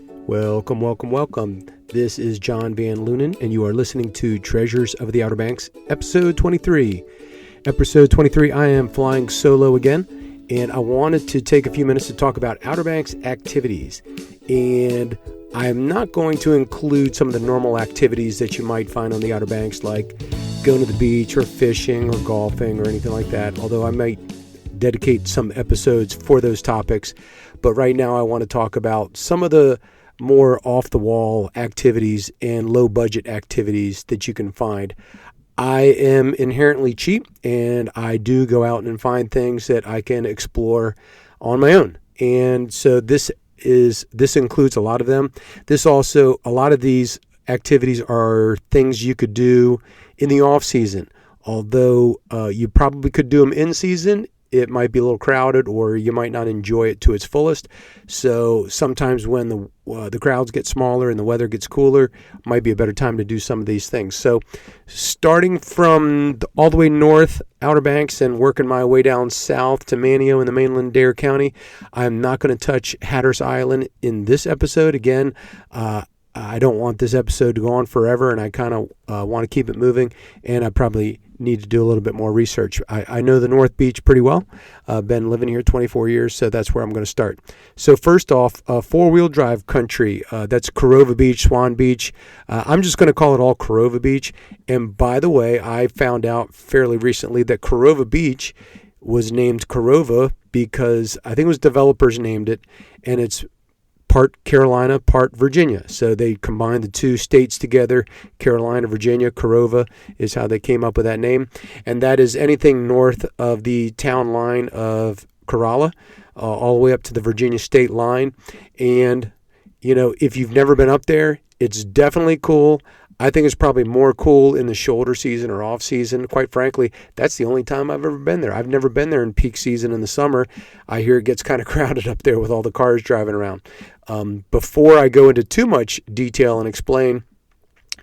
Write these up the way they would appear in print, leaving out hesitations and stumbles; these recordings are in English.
Welcome, welcome, welcome. This is John Van Lunen, and you are listening to Treasures of the Outer Banks, Episode 23. Episode 23, I am flying solo again, and I wanted to take a few minutes to talk about Outer Banks activities. And I'm not going to include some of the normal activities that you might find on the Outer Banks, like going to the beach or fishing or golfing or anything like that, although I might dedicate some episodes for those topics. But right now I want to talk about some of the more off-the-wall activities and low-budget activities that you can find. I am inherently cheap, and I do go out and find things that I can explore on my own. And so this includes a lot of them. A lot of these activities are things you could do in the off-season. Although you probably could do them in season, it might be a little crowded, or you might not enjoy it to its fullest. So sometimes when the crowds get smaller and the weather gets cooler, might be a better time to do some of these things. So starting from all the way north, Outer Banks, and working my way down south to Manteo in the mainland Dare County, I'm not going to touch Hatteras Island in this episode. Again, I don't want this episode to go on forever, and I kind of want to keep it moving, and I probably need to do a little bit more research. I know the North Beach pretty well. Been living here 24 years, so that's where I'm going to start. So first off, four-wheel drive country. That's Korova Beach, Swan Beach. I'm just going to call it all Korova Beach. And by the way, I found out fairly recently that Korova Beach was named Korova because I think it was developers named it, and it's part Carolina, part Virginia. So they combined the two states together, Carolina, Virginia. Korova is how they came up with that name. And that is anything north of the town line of Corolla, all the way up to the Virginia state line. And, you know, if you've never been up there, it's definitely cool. I think it's probably more cool in the shoulder season or off season. Quite frankly, that's the only time I've ever been there. I've never been there in peak season in the summer. I hear it gets kind of crowded up there with all the cars driving around. Before I go into too much detail and explain,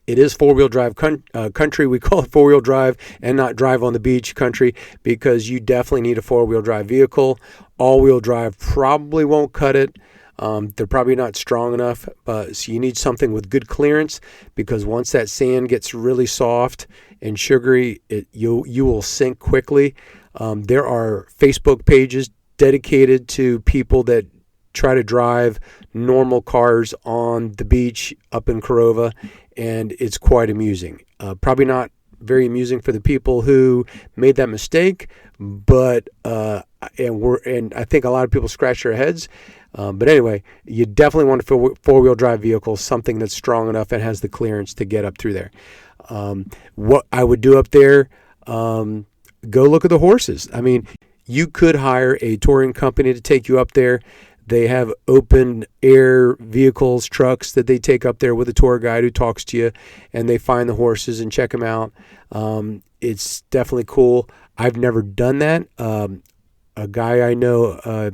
it is four-wheel drive country. We call it four-wheel drive and not drive on the beach country because you definitely need a four-wheel drive vehicle. All-wheel drive probably won't cut it. They're probably not strong enough, so you need something with good clearance, because once that sand gets really soft and sugary, you will sink quickly. There are Facebook pages dedicated to people that try to drive normal cars on the beach up in Korova, and it's quite amusing. Probably not very amusing for the people who made that mistake, but and I think a lot of people scratch their heads. But anyway, you definitely want a four-wheel drive vehicle, something that's strong enough and has the clearance to get up through there. What I would do up there, go look at the horses. I mean, you could hire a touring company to take you up there. They have open air vehicles, trucks that they take up there with a tour guide who talks to you, and they find the horses and check them out. It's definitely cool. I've never done that. A guy I know,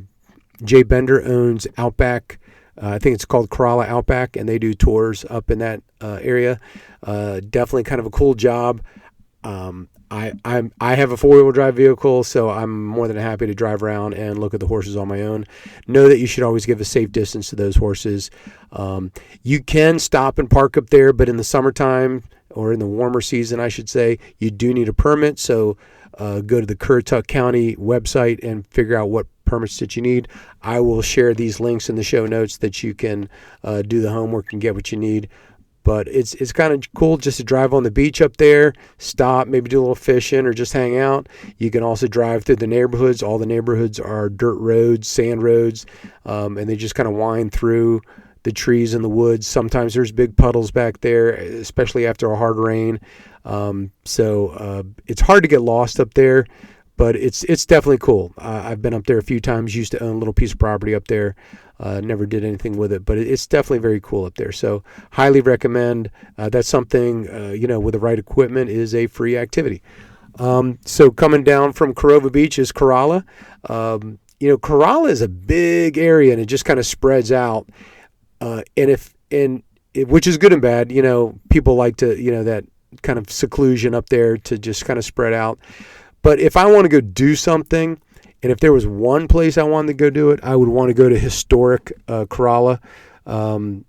Jay Bender, owns Outback. I think it's called Corolla Outback, and they do tours up in that area. Definitely kind of a cool job. I have a four-wheel drive vehicle, so I'm more than happy to drive around and look at the horses on my own. Know that you should always give a safe distance to those horses. You can stop and park up there, but in the summertime, or in the warmer season, I should say, you do need a permit. So go to the Currituck County website and figure out what permits that you need. I will share these links in the show notes that you can do the homework and get what you need. But it's kind of cool just to drive on the beach up there, stop, maybe do a little fishing or just hang out. You can also drive through the neighborhoods. All the neighborhoods are dirt roads, sand roads, and they just kind of wind through the trees and the woods. Sometimes there's big puddles back there, especially after a hard rain. So it's hard to get lost up there, but it's definitely cool. I've been up there a few times, used to own a little piece of property up there. Never did anything with it, but it's definitely very cool up there. So highly recommend. That's something, with the right equipment is a free activity. So coming down from Korova Beach is Corolla. Corolla is a big area, and it just kind of spreads out. Which is good and bad. People like to, that kind of seclusion up there to just kind of spread out. But if I want to go do something, and if there was one place I wanted to go do it, I would want to go to historic Corolla. The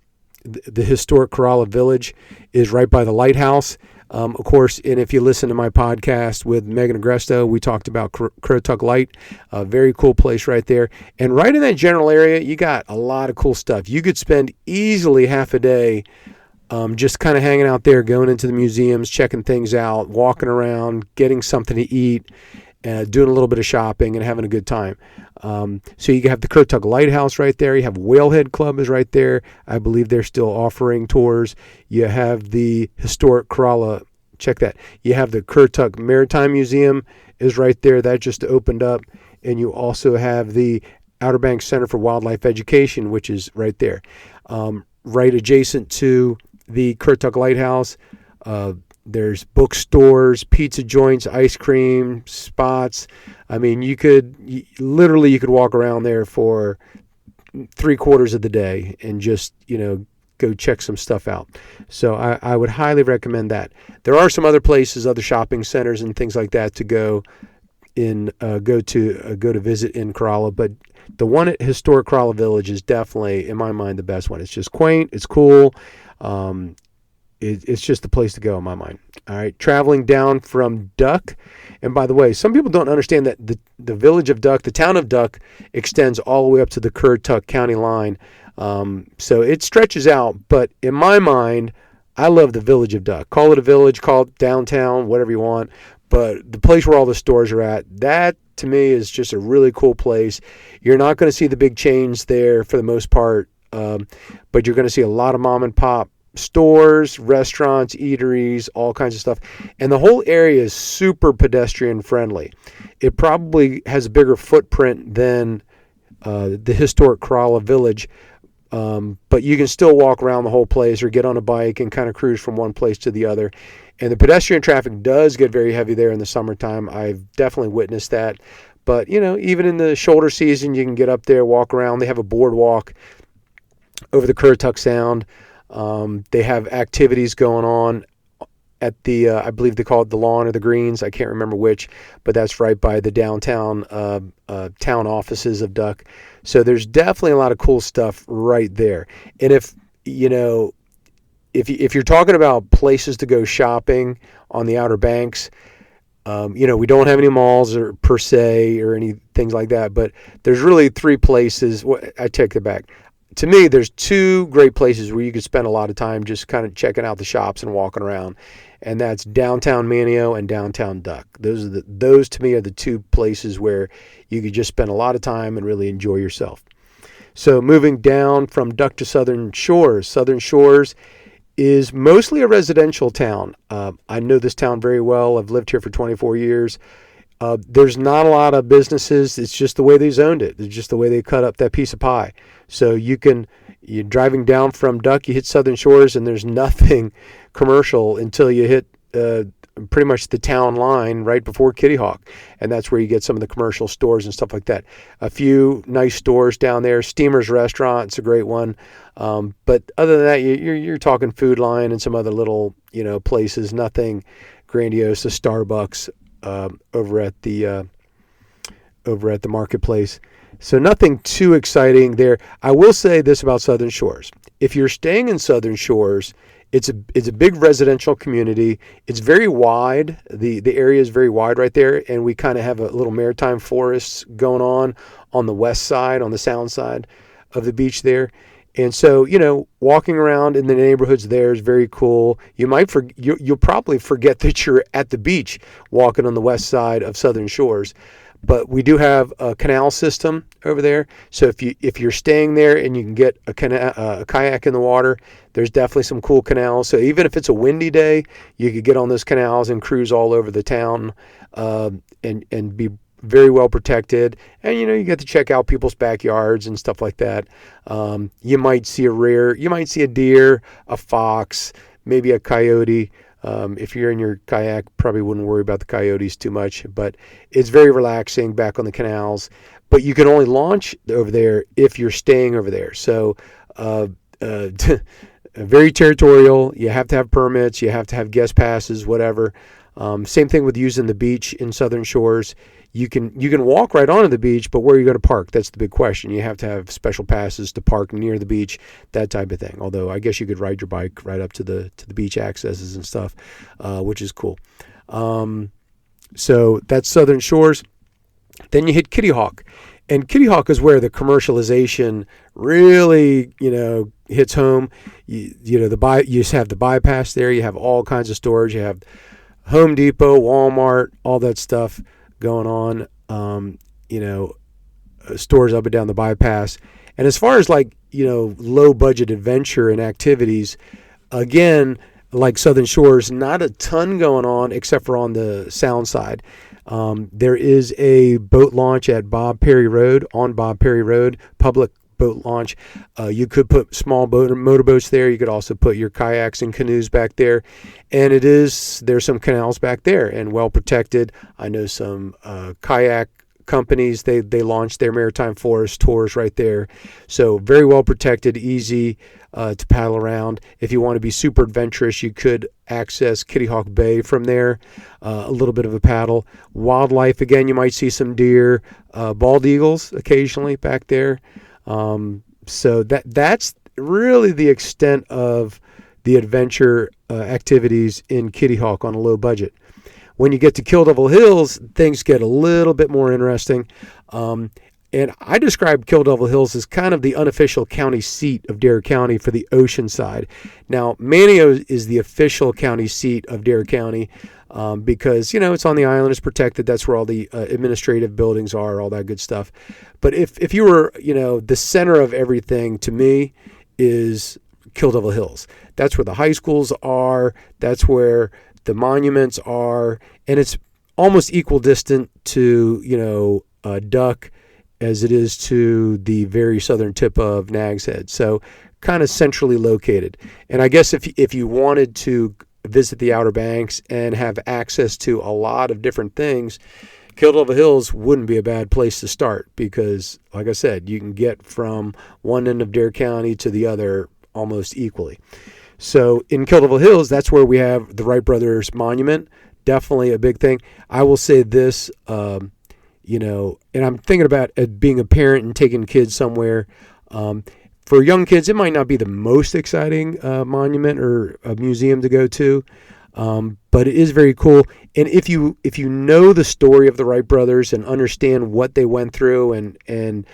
historic Corolla Village is right by the lighthouse. Of course, and if you listen to my podcast with Megan Agresto, we talked about Crotuck Light, a very cool place right there. And right in that general area, you got a lot of cool stuff. You could spend easily half a day just kind of hanging out there, going into the museums, checking things out, walking around, getting something to eat, doing a little bit of shopping, and having a good time. So you have the Crotuck Lighthouse right there. You have Whalehead Club is right there. I believe they're still offering tours. You have the historic Corolla. Check that. You have the Crotuck Maritime Museum is right there. That just opened up. And you also have the Outer Banks Center for Wildlife Education, which is right there. Right adjacent to the Crotuck Lighthouse, there's bookstores, pizza joints, ice cream spots. I mean, you could walk around there for 3/4 of the day and just, go check some stuff out. So I would highly recommend that. There are some other places, other shopping centers and things like that to go to visit in Corolla, but the one at Historic Corolla Village is definitely, in my mind, the best one. It's just quaint, it's cool. It's just the place to go in my mind. All right, traveling down from Duck. And by the way, some people don't understand that the village of Duck, the town of Duck, extends all the way up to the Currituck County line. So it stretches out. But in my mind, I love the village of Duck. Call it a village, call it downtown, whatever you want. But the place where all the stores are at, that to me is just a really cool place. You're not going to see the big chains there for the most part, but you're going to see a lot of mom and pop stores, restaurants, eateries, all kinds of stuff. And the whole area is super pedestrian friendly. It probably has a bigger footprint than the historic Corolla Village, but you can still walk around the whole place or get on a bike and kind of cruise from one place to the other. And the pedestrian traffic does get very heavy there in the summertime. I've definitely witnessed that. But, even in the shoulder season, you can get up there, walk around. They have a boardwalk over the Currituck Sound. They have activities going on at the, I believe they call it the Lawn or the Greens. I can't remember which, but that's right by the downtown town offices of Duck. So there's definitely a lot of cool stuff right there. And if you're talking about places to go shopping on the Outer Banks, we don't have any malls or per se or any things like that, but there's really 3 places. I take it back. To me, there's 2 great places where you could spend a lot of time just kind of checking out the shops and walking around, and that's downtown Manteo and downtown Duck. Those to me are the 2 places where you could just spend a lot of time and really enjoy yourself. So moving down from Duck to Southern Shores. Southern Shores is mostly a residential town. I know this town very well. I've lived here for 24 years. There's not a lot of businesses. It's just the way they zoned it. It's just the way they cut up that piece of pie. So you're driving down from Duck, you hit Southern Shores, and there's nothing commercial until you hit pretty much the town line right before Kitty Hawk. And that's where you get some of the commercial stores and stuff like that. A few nice stores down there. Steamer's Restaurant, it's a great one. But other than that, you're talking Food Lion and some other little, places. Nothing grandiose. A Starbucks over at the marketplace. So nothing too exciting there. I will say this about Southern Shores. If you're staying in Southern Shores, it's a big residential community. It's very wide. The area is very wide right there, and we kind of have a little maritime forests going on the west side, on the sound side of the beach there. And so, walking around in the neighborhoods there is very cool. You'll probably forget that you're at the beach walking on the west side of Southern Shores. But we do have a canal system over there. So if you're staying there and you can get a kayak in the water, there's definitely some cool canals. So even if it's a windy day, you could get on those canals and cruise all over the town and be very well protected. And you get to check out people's backyards and stuff like that. You might see a deer, a fox, maybe a coyote. If you're in your kayak, probably wouldn't worry about the coyotes too much, but it's very relaxing back on the canals. But you can only launch over there if you're staying over there. So very territorial. You have to have permits. You have to have guest passes, whatever. Same thing with using the beach in Southern Shores. you can walk right onto the beach, but where are you going to park? That's the big question. You have to have special passes to park near the beach, that type of thing. Although I guess you could ride your bike right up to the beach accesses and stuff, which is cool. So that's Southern Shores. Then you hit Kitty Hawk. And Kitty Hawk is where the commercialization really, hits home. You just have the bypass there. You have all kinds of stores. You have Home Depot, Walmart, all that stuff going on. Stores up and down the bypass. And as far as low budget adventure and activities, again, like Southern Shores, not a ton going on except for on the sound side. There is a boat launch at Bob Perry Road, public boat launch. You could put small motorboats there. You could also put your kayaks and canoes back there. And there's some canals back there and well protected. I know some kayak companies, they launched their Maritime Forest tours right there. So very well protected, easy to paddle around. If you want to be super adventurous, you could access Kitty Hawk Bay from there, a little bit of a paddle. Wildlife, again, you might see some deer, bald eagles occasionally back there. So that's really the extent of the adventure activities in Kitty Hawk on a low budget. When you get to Kill Devil Hills, things get a little bit more interesting. And I describe Kill Devil Hills as kind of the unofficial county seat of Dare County for the ocean side. Now, Manteo is the official county seat of Dare County because, it's on the island, it's protected. That's where all the administrative buildings are, all that good stuff. But if you were, the center of everything to me is Kill Devil Hills. That's where the high schools are. That's where the monuments are. And it's almost equal distant to, Duck as it is to the very southern tip of Nag's Head. So kind of centrally located. And I guess if you wanted to visit the Outer Banks and have access to a lot of different things, Kill Devil Hills wouldn't be a bad place to start because, like I said, you can get from one end of Dare County to the other almost equally. So in Kill Devil Hills, that's where we have the Wright Brothers Monument. Definitely a big thing. I will say this, and I'm thinking about being a parent and taking kids somewhere. For young kids, it might not be the most exciting monument or a museum to go to, but it is very cool. And if you know the story of the Wright brothers and understand what they went through and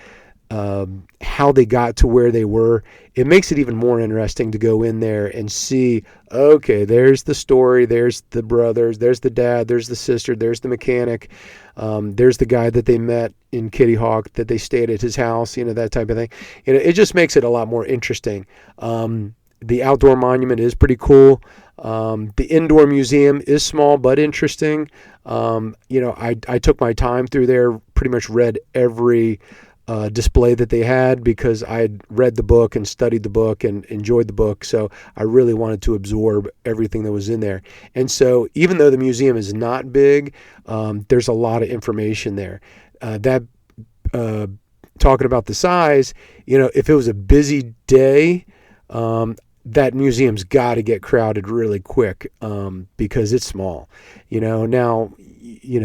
how they got to where they were, it makes it even more interesting to go in there and see, okay, there's the story, there's the brothers, there's the dad, there's the sister, there's the mechanic, there's the guy that they met in Kitty Hawk, that they stayed at his house, that type of thing. It just makes it a lot more interesting. The outdoor monument is pretty cool. The indoor museum is small but interesting. I took my time through there, pretty much read every display that they had because I had read the book and studied the book and enjoyed the book. So I really wanted to absorb everything that was in there. And so even though the museum is not big, there's a lot of information there. Talking about the size, if it was a busy day, that museum's got to get crowded really quick because it's small.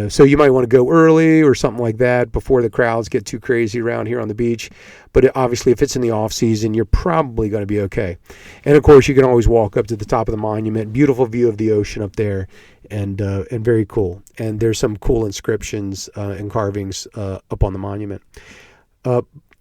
So you might want to go early or something like that before the crowds get too crazy around here on the beach. But obviously, if it's in the off season, you're probably going to be okay. And of course, you can always walk up to the top of the monument. Beautiful view of the ocean up there, and very cool. And there's some cool inscriptions and carvings up on the monument.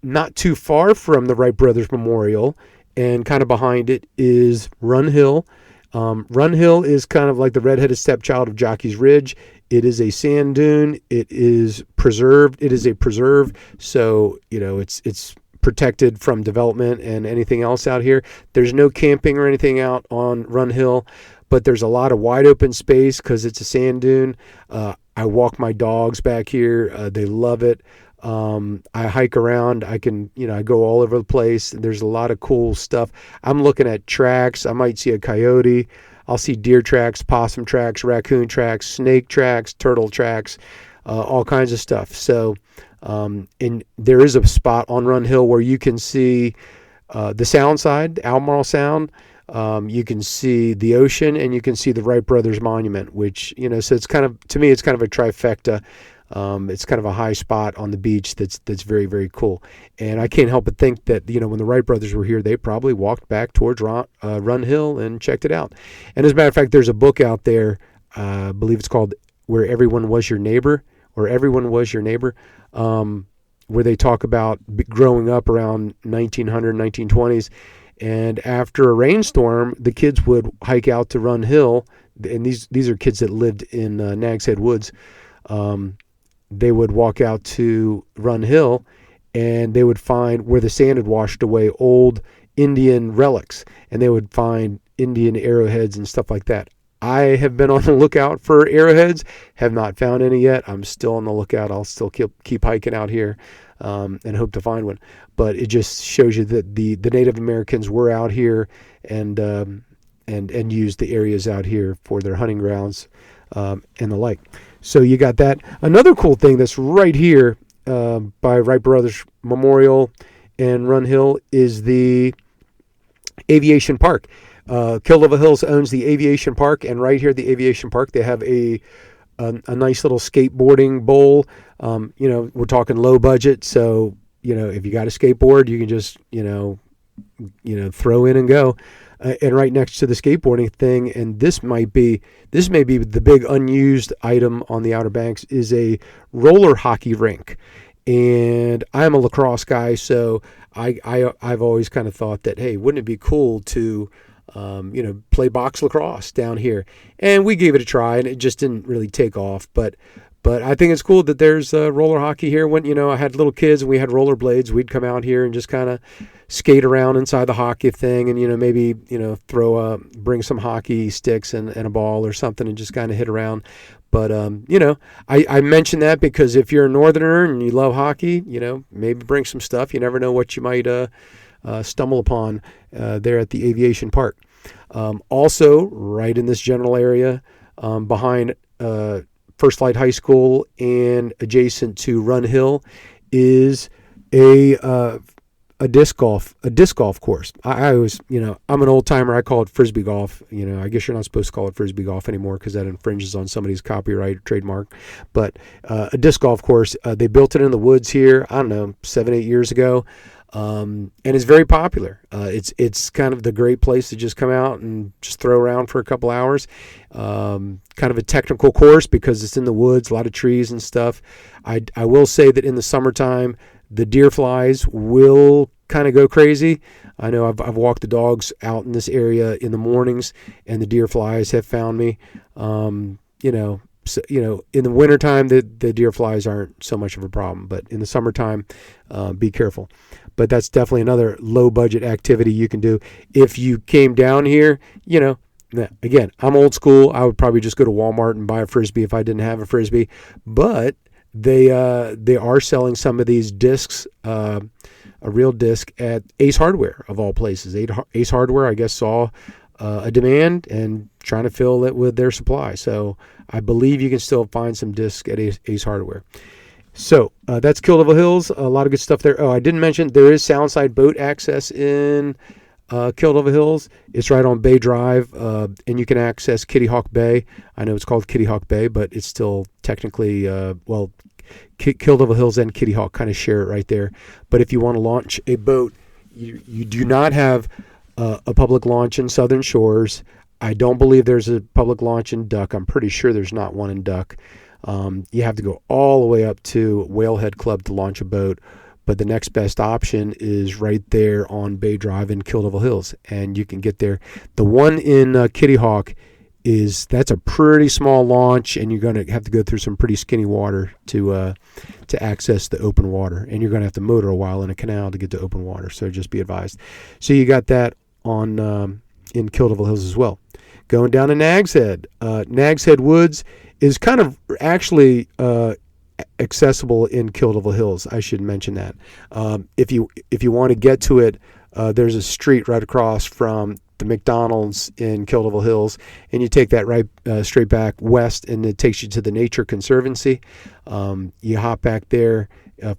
Not too far from the Wright Brothers Memorial, and kind of behind it is Run Hill. Run Hill is kind of like the redheaded stepchild of Jockey's Ridge. It is a sand dune. It is preserved. It is a preserve. So, it's protected from development and anything else out here. There's no camping or anything out on Run Hill, but there's a lot of wide open space because it's a sand dune. I walk my dogs back here. They love it. I hike around. I go all over the place. There's a lot of cool stuff. I'm looking at tracks. I might see a coyote. I'll see deer tracks, possum tracks, raccoon tracks, snake tracks, turtle tracks, all kinds of stuff. So, and there is a spot on Run Hill where you can see the sound side, Albemarle Sound. You can see the ocean and you can see the Wright Brothers Monument, which, so it's kind of, to me, it's kind of a trifecta. It's kind of a high spot on the beach that's very, very cool. And I can't help but think that, when the Wright brothers were here, they probably walked back towards Run Hill and checked it out. And as a matter of fact, there's a book out there, I believe it's called Where Everyone Was Your Neighbor, or Everyone Was Your Neighbor, where they talk about growing up around 1900, 1920s. And after a rainstorm, the kids would hike out to Run Hill. And these are kids that lived in Nags Head Woods. They would walk out to Run Hill, and they would find, where the sand had washed away, old Indian relics. And they would find Indian arrowheads and stuff like that. I have been on the lookout for arrowheads, have not found any yet. I'm still on the lookout. I'll still keep hiking out here and hope to find one. But it just shows you that the Native Americans were out here and used the areas out here for their hunting grounds and the like. So you got that. Another cool thing that's right here by Wright Brothers Memorial and Run Hill is the Aviation Park. Kill Devil Hills owns the Aviation Park, and right here at the Aviation Park, they have a nice little skateboarding bowl. We're talking low budget, so if you got a skateboard, you can just throw in and go. And right next to the skateboarding thing, and this may be the big unused item on the Outer Banks, is a roller hockey rink. And I'm a lacrosse guy, so I've always kind of thought that, hey, wouldn't it be cool to play box lacrosse down here? And we gave it a try, and it just didn't really take off. But I think it's cool that there's roller hockey here. When I had little kids and we had rollerblades, we'd come out here and just kind of skate around inside the hockey thing, and maybe bring some hockey sticks and a ball or something and just kind of hit around. But I mention that because if you're a northerner and you love hockey, maybe bring some stuff. You never know what you might stumble upon there at the Aviation Park. Also, right in this general area, behind First Flight High School and adjacent to Run Hill, is a disc golf course. I always, I'm an old timer. I call it frisbee golf. I guess you're not supposed to call it frisbee golf anymore because that infringes on somebody's copyright or trademark. But a disc golf course, they built it in the woods here, I don't know, 7-8 years ago. And it's very popular. It's kind of the great place to just come out and just throw around for a couple hours. Kind of a technical course because it's in the woods, a lot of trees and stuff. I will say that in the summertime, the deer flies will kind of go crazy. I know I've walked the dogs out in this area in the mornings, and the deer flies have found me. In the wintertime, the deer flies aren't so much of a problem, but in the summertime, be careful. But that's definitely another low-budget activity you can do. If you came down here, again, I'm old school. I would probably just go to Walmart and buy a Frisbee if I didn't have a Frisbee. But they are selling some of these discs, a real disc, at Ace Hardware, of all places. Ace Hardware, I guess, saw a demand and trying to fill it with their supply. So I believe you can still find some discs at Ace Hardware. So that's Kill Devil Hills. A lot of good stuff there. Oh, I didn't mention there is Soundside boat access in Kill Devil Hills. It's right on Bay Drive, and you can access Kitty Hawk Bay. I know it's called Kitty Hawk Bay, but it's still technically, Kill Devil Hills and Kitty Hawk kind of share it right there. But if you want to launch a boat, you do not have a public launch in Southern Shores. I don't believe there's a public launch in Duck. I'm pretty sure there's not one in Duck. You have to go all the way up to Whalehead Club to launch a boat, but the next best option is right there on Bay Drive in Kill Devil Hills, and you can get there. The one in Kitty Hawk that's a pretty small launch, and you're going to have to go through some pretty skinny water to access the open water, and you're going to have to motor a while in a canal to get to open water, so just be advised. So you got that on in Kill Devil Hills as well. Going down to Nags Head. Nags Head Woods is kind of actually accessible in Kill Devil Hills. I should mention that. If you want to get to it, there's a street right across from the McDonald's in Kill Devil Hills, and you take that right straight back west, and it takes you to the Nature Conservancy. You hop back there,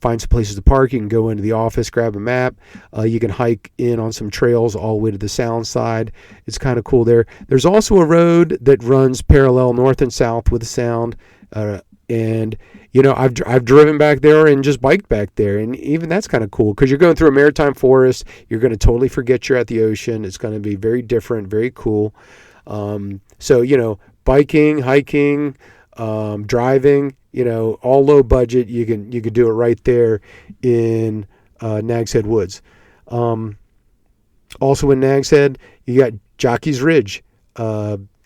find some places to park. You can go into the office, grab a map. You can hike in on some trails all the way to the Sound side. It's kind of cool there. There's also a road that runs parallel north and south with the Sound, And I've driven back there and just biked back there, and even that's kind of cool because you're going through a maritime forest. You're going to totally forget you're at the ocean. It's going to be very different, very cool. So biking, hiking, driving, all low budget. You can do it right there in Nags Head Woods. Also in Nags Head, you got Jockey's Ridge.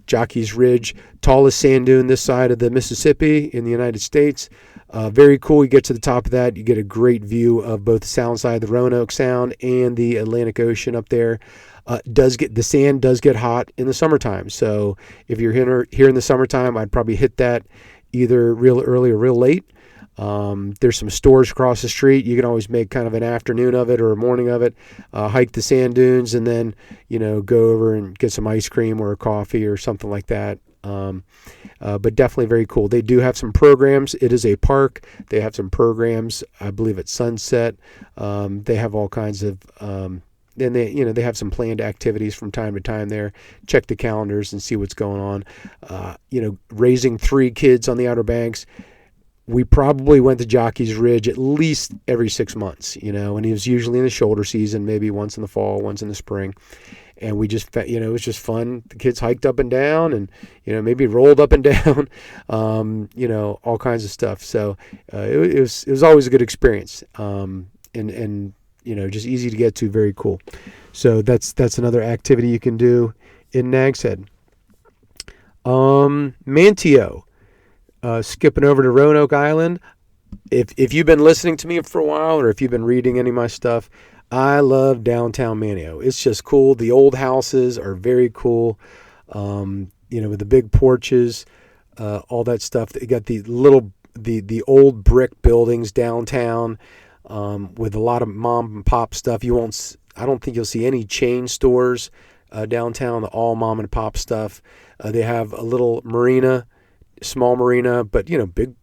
Jockey's Ridge, tallest sand dune this side of the Mississippi in the United States. Very cool. You get to the top of that, you get a great view of both the sound side, the Roanoke Sound, and the Atlantic Ocean up there. The sand does get hot in the summertime. So if you're here in the summertime, I'd probably hit that either real early or real late. There's some stores across the street. You can always make kind of an afternoon of it or a morning of it, hike the sand dunes, and then, go over and get some ice cream or a coffee or something like that. But definitely very cool. They do have some programs. It is a park. They have some programs, I believe at sunset. They have all kinds of, then they have some planned activities from time to time there. Check the calendars and see what's going on. Raising 3 kids on the Outer Banks. We probably went to Jockey's Ridge at least every 6 months, and it was usually in the shoulder season, maybe once in the fall, once in the spring. And we just, it was just fun. The kids hiked up and down and, maybe rolled up and down, all kinds of stuff. So it was always a good experience. And just easy to get to, very cool. So that's another activity you can do in Nags Head. Manteo. Skipping over to Roanoke Island. If you've been listening to me for a while, or if you've been reading any of my stuff, I love downtown Manteo. It's just cool. The old houses are very cool. With the big porches, all that stuff. You got the old brick buildings downtown, with a lot of mom and pop stuff. I don't think you'll see any chain stores downtown. All mom and pop stuff. They have a little marina. Small marina, but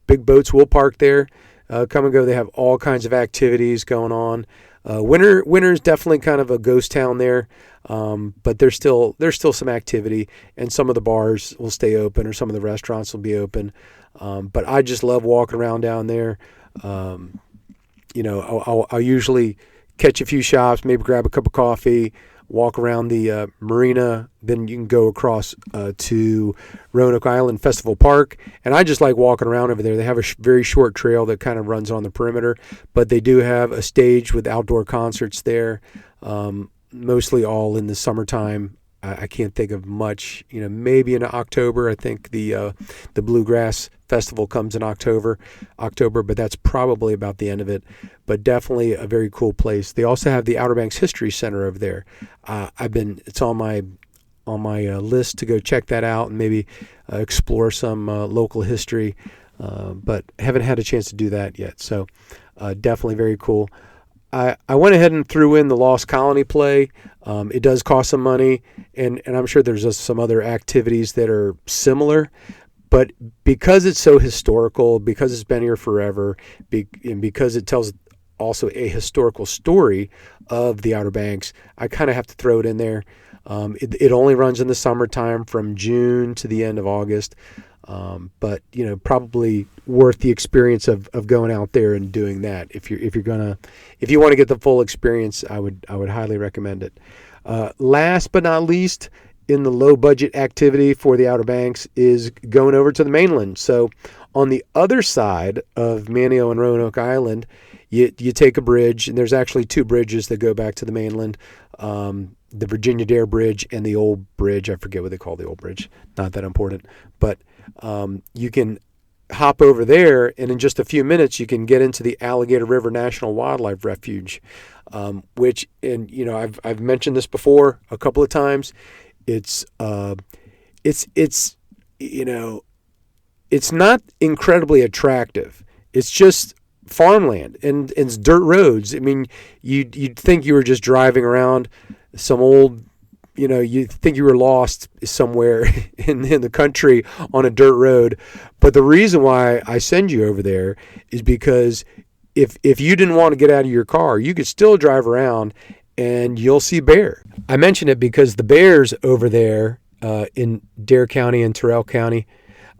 big boats will park there, come and go. They have all kinds of activities going on. Winter is definitely kind of a ghost town there, but there's still some activity, and some of the bars will stay open, or some of the restaurants will be open. But I just love walking around down there. I'll usually catch a few shops, maybe grab a cup of coffee, walk around the marina, then you can go across to Roanoke Island Festival Park. And I just like walking around over there. They have a very short trail that kind of runs on the perimeter, but they do have a stage with outdoor concerts there, mostly all in the summertime. I can't think of much, maybe in October. I think the Bluegrass Festival comes in October, but that's probably about the end of it. But definitely a very cool place. They also have the Outer Banks History Center over there. It's on my list to go check that out and maybe explore some local history, but haven't had a chance to do that yet. So definitely very cool. I went ahead and threw in the Lost Colony play. It does cost some money, and I'm sure there's just some other activities that are similar. But because it's so historical, because it's been here forever, and because it tells also a historical story of the Outer Banks, I kind of have to throw it in there. It only runs in the summertime from June to the end of August. But probably worth the experience of going out there and doing that. If you want to get the full experience, I would highly recommend it. Last but not least, in the low budget activity for the Outer Banks is going over to the mainland. So on the other side of Manteo and Roanoke Island, you take a bridge, and there's actually 2 bridges that go back to the mainland. The Virginia Dare Bridge and the old bridge. I forget what they call the old bridge. Not that important. But you can hop over there, and in just a few minutes, you can get into the Alligator River National Wildlife Refuge, which, and I've mentioned this before a couple of times. It's not incredibly attractive. It's just farmland and it's dirt roads. I mean, you'd think you were just driving around some old, you think you were lost somewhere in the country on a dirt road. But the reason why I send you over there is because if you didn't want to get out of your car, you could still drive around and you'll see bear. I mention it because the bears over there in Dare County and Terrell County,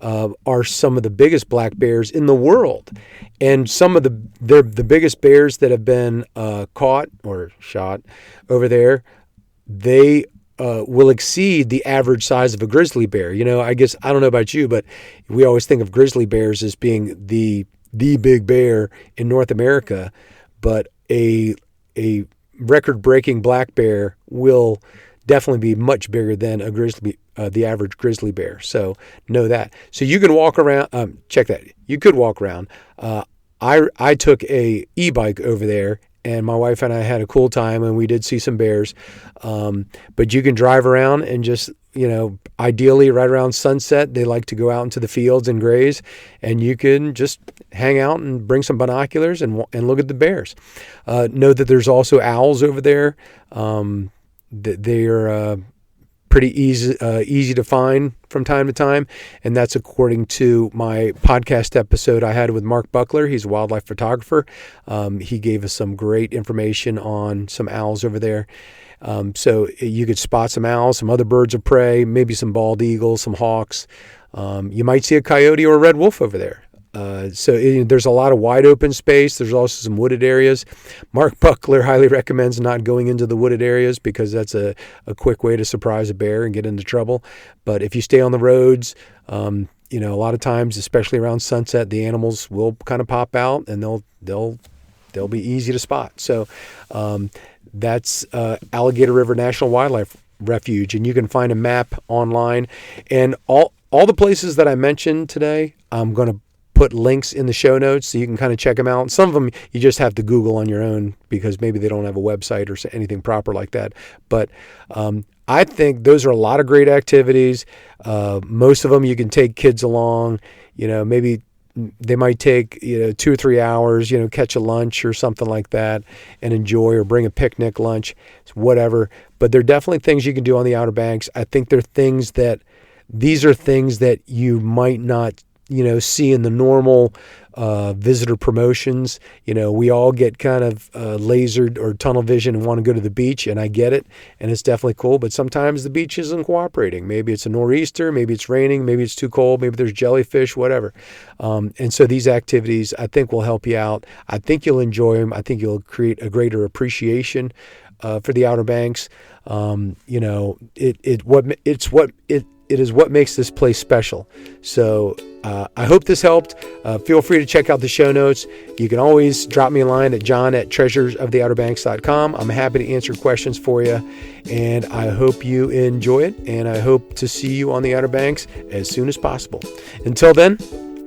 are some of the biggest black bears in the world. And some of they're the biggest bears that have been caught or shot over there, they will exceed the average size of a grizzly bear. I guess, I don't know about you, but we always think of grizzly bears as being the big bear in North America, but a record-breaking black bear will definitely be much bigger than the average grizzly bear. So know that. So you can walk around. Check that. You could walk around. I took a e-bike over there, and my wife and I had a cool time, and we did see some bears. But you can drive around and just, ideally right around sunset, they like to go out into the fields and graze, and you can just hang out and bring some binoculars and look at the bears. Know that there's also owls over there. They are pretty easy to find from time to time, and that's according to my podcast episode I had with Mark Buckler. He's a wildlife photographer. He gave us some great information on some owls over there. So you could spot some owls, some other birds of prey, maybe some bald eagles, some hawks. You might see a coyote or a red wolf over there. There's a lot of wide open space. There's also some wooded areas. Mark Buckler highly recommends not going into the wooded areas because that's a quick way to surprise a bear and get into trouble. But if you stay on the roads, a lot of times, especially around sunset, the animals will kind of pop out and they'll be easy to spot. So that's Alligator River National Wildlife Refuge, and you can find a map online. And all the places that I mentioned today, I'm going to put links in the show notes so you can kind of check them out. Some of them you just have to Google on your own because maybe they don't have a website or anything proper like that. But I think those are a lot of great activities. Most of them you can take kids along. Maybe they might take 2 or 3 hours. Catch a lunch or something like that and enjoy, or bring a picnic lunch, whatever. But there are definitely things you can do on the Outer Banks. I think these are things that you might not see in the normal visitor promotions. We all get kind of lasered or tunnel vision and want to go to the beach, and I get it, and it's definitely cool, but sometimes the beach isn't cooperating. Maybe it's a nor'easter, maybe it's raining, maybe it's too cold, maybe there's jellyfish, whatever. And so these activities, I think, will help you out. I think you'll enjoy them. I think you'll create a greater appreciation for the Outer Banks. It is what makes this place special. So I hope this helped. Feel free to check out the show notes. You can always drop me a line at john@treasuresoftheouterbanks.com. I'm happy to answer questions for you, and I hope you enjoy it, and I hope to see you on the Outer Banks as soon as possible. Until then,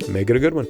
make it a good one.